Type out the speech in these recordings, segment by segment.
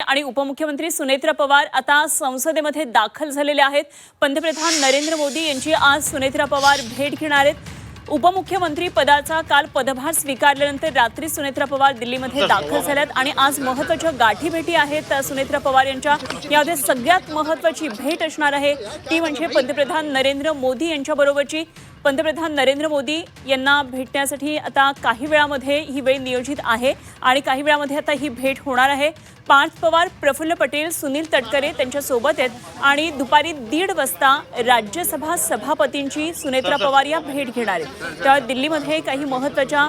आणि उपमुख्यमंत्री सुनेत्रा पवार आता संसदेमध्ये दाखल झालेले आहेत। पंतप्रधान नरेंद्र मोदी यांची आज सुनेत्रा पवार भेट घेणार आहेत। उपमुख्यमंत्री पदाचा काल पदभार स्वीकारल्यानंतर रात्री सुनेत्रा पवार दिल्लीमध्ये दाखल झाल्यात आणि आज महत्त्वाच्या गाठीभेटी आहेत सुनेत्रा पवार यांच्या। यामध्ये सगळ्यात महत्त्वाची भेट असणार आहे ती म्हणजे पंतप्रधान नरेंद्र मोदी यांच्याबरोबरची। पंतप्रधान नरेंद्र मोदी यांना भेटण्यासाठी आता काही वेळामध्ये ही वेळ नियोजित आहे आणि काही वेळामध्ये आता ही भेट होणार आहे। पार्थ पवार, प्रफुल्ल पटेल, सुनील तटकरे त्यांच्या सोबत आहेत आणि दुपारी 1:30 वाजता राज्यसभा सभापतींची सुनेत्रा पवार या भेट घेणार आहेत। तर दिल्लीमध्ये काही महत्त्वाच्या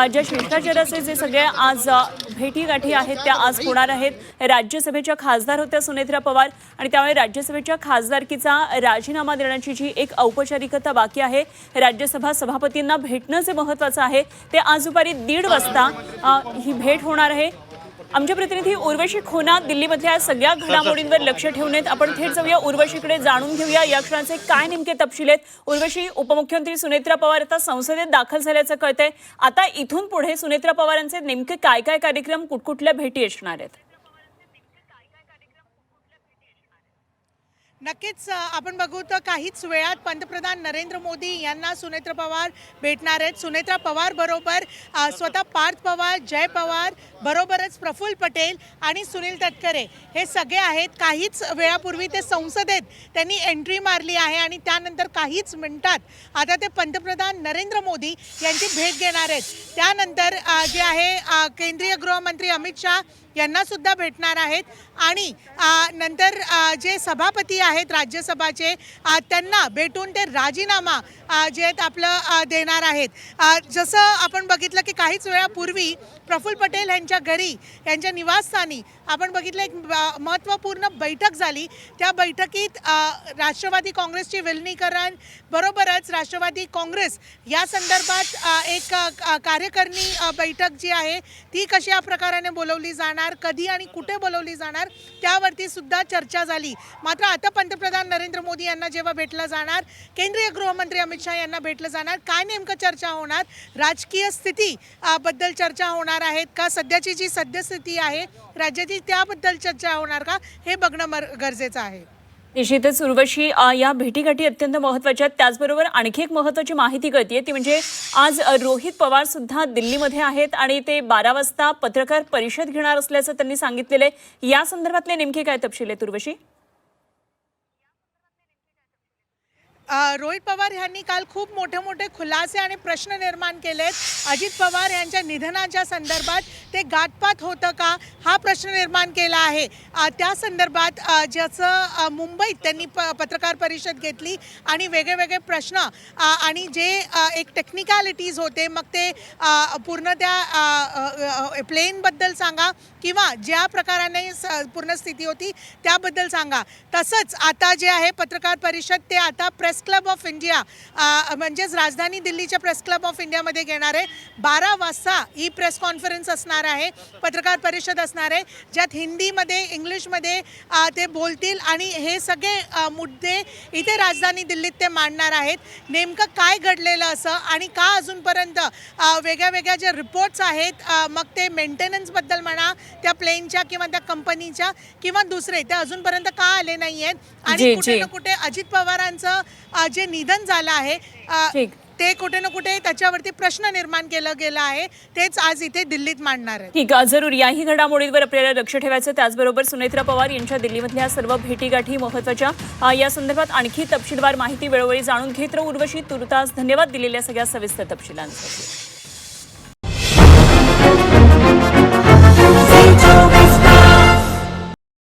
ज्या शिष्टाचाराचे जे सगळे आज भेटीगाठी आहेत त्या आज होणार आहेत। राज्यसभेच्या खासदार होत्या सुनेत्रा पवार आणि त्यामुळे राज्यसभेच्या खासदारकीचा राजीनामा देण्याची जी एक औपचारिकता बाकी आहे, राज्यसभा सभापतींना भेटणं जे महत्त्वाचं आहे ते आज दुपारी 1:30 वाजता ही भेट होणार आहे। आमचे प्रतिनिधी उर्वशी खोना दिल्लीमधल्या सगळ्या घडामोडींवर लक्ष ठेवून आहेत। आपण थेट जाऊया उर्वशीकडे, जाणून घेऊया या क्षणाचे काय नेमके तपशील आहेत। उर्वशी, उपमुख्यमंत्री सुनेत्रा पवार आता संसदेत दाखल झाल्याचं कळतंय। आता इथून पुढे सुनेत्रा पवारांचे नेमके काय काय कार्यक्रम, कुठकुठल्या भेटी असणार आहेत? नक्कीच आपण बघू तर काहीच वेळात पंतप्रधान नरेंद्र मोदी यांना सुनेत्रा पवार भेटणार आहेत। सुनेत्रा पवार बरोबर स्वतः पार्थ पवार, जय पवार बरोबरच प्रफुल्ल पटेल आणि सुनील तटकरे हे सगळे आहेत। काहीच वेळापूर्वी ते संसदेत त्यांनी एंट्री मारली आहे आणि त्यानंतर काहीच मिनिटात आता ते पंतप्रधान नरेंद्र मोदी यांची भेट घेणार आहेत। त्यानंतर जे आहे केंद्रीय गृहमंत्री अमित शाह यांना सुद्धा भेटणार आहेत आणि नंतर जे सभापती आहेत राज्यसभाचे त्यांना भेटून ते राजीनामा जे आहेत आपलं देणार आहेत। जसं आपण बघितलं की काहीच वेळापूर्वी प्रफुल्ल पटेल यांच्या घरी, यांच्या निवासस्थानी आपण बघितलं एक महत्त्वपूर्ण बैठक झाली। त्या बैठकीत राष्ट्रवादी काँग्रेसची विलीनीकरण बरोबरच राष्ट्रवादी काँग्रेस या संदर्भात एक कार्यकारिणी बैठक जी आहे ती कशा प्रकाराने बोलवली जाणार, कधी आणि कुठे बोलवली जाणार त्यावरती सुद्धा चर्चा झाली। मात्र आता पंतप्रधान नरेंद्र मोदी यांना जेव्हा भेटलं जाणार, केंद्रीय गृहमंत्री अमित शाह यांना भेटलं जाणार, काय नेमकं चर्चा होणार, राजकीय स्थिती बद्दल चर्चा होणार आहेत का, सध्याची जी सद्यस्थिती आहे राज्याची त्याबद्दल चर्चा होणार का, हे बघणं गरजेचं आहे। निश्चितच उर्वशी, या भेटीगाठी अत्यंत महत्त्वाच्या आहेत। त्याचबरोबर आणखी एक महत्त्वाची माहिती कळते ती म्हणजे आज रोहित पवार सुद्धा दिल्लीमध्ये आहेत आणि ते 12 वाजता पत्रकार परिषद घेणार असल्याचं त्यांनी सांगितलेलं आहे। या संदर्भातले नेमके काय तपशील आहेत उर्वशी? रोहित पवार यांनी काल खूप मोठे खुलासे आणि प्रश्न निर्माण केलेत। अजित पवार यांच्या निधनाच्या संदर्भात ते घातपात होतं का हा प्रश्न निर्माण केला आहे। त्या संदर्भात ज्याचं मुंबईत त्यांनी पत्रकार परिषद घेतली आणि वेगळे प्रश्न आणि जे एक टेक्निकॅलिटीज होते, मग ते पूर्ण त्या प्लेनबद्दल सांगा किंवा ज्या प्रकाराने पूर्ण स्थिती होती त्याबद्दल सांगा। तसंच आता जे आहे पत्रकार परिषद ते आता प्रेस क्लब ऑफ इंडिया म्हणजेच राजधानी दिल्लीच्या प्रेस क्लब ऑफ इंडियामध्ये घेणार आहे। 12 वाजता ही प्रेस कॉन्फरन्स असणार आहे, पत्रकार परिषद असणार आहे, ज्यात हिंदीमध्ये, इंग्लिशमध्ये ते बोलतील आणि हे सगळे मुद्दे इथे राजधानी दिल्लीत ते मांडणार आहेत। नेमकं काय घडलेलं असं आणि का अजूनपर्यंत वेगळ्या ज्या रिपोर्ट्स आहेत, मग ते मेंटेनन्सबद्दल म्हणा त्या प्लेनच्या किंवा त्या कंपनीच्या किंवा दुसरे, ते अजूनपर्यंत का आले नाही आहेत आणि कुठे ना कुठे अजित पवारांचं जे निधन झालं आहे ते कुठे ना कुठे त्याच्यावरती प्रश्न निर्माण केला गेला आहे, तेच आज इथे दिल्लीत मांडणार आहे। ठीक, जरूर याही घडामोडींवर आपल्याला लक्ष ठेवायचं। त्याचबरोबर सुनेत्रा पवार यांच्या दिल्लीमधल्या सर्व भेटीगाठी महत्त्वाच्या, या संदर्भात आणखी तपशीलवार माहिती वेळोवेळी जाणून घेत राहू उर्वशी। तुर्तास धन्यवाद दिलेल्या सगळ्या सविस्तर तपशिलांसाठी।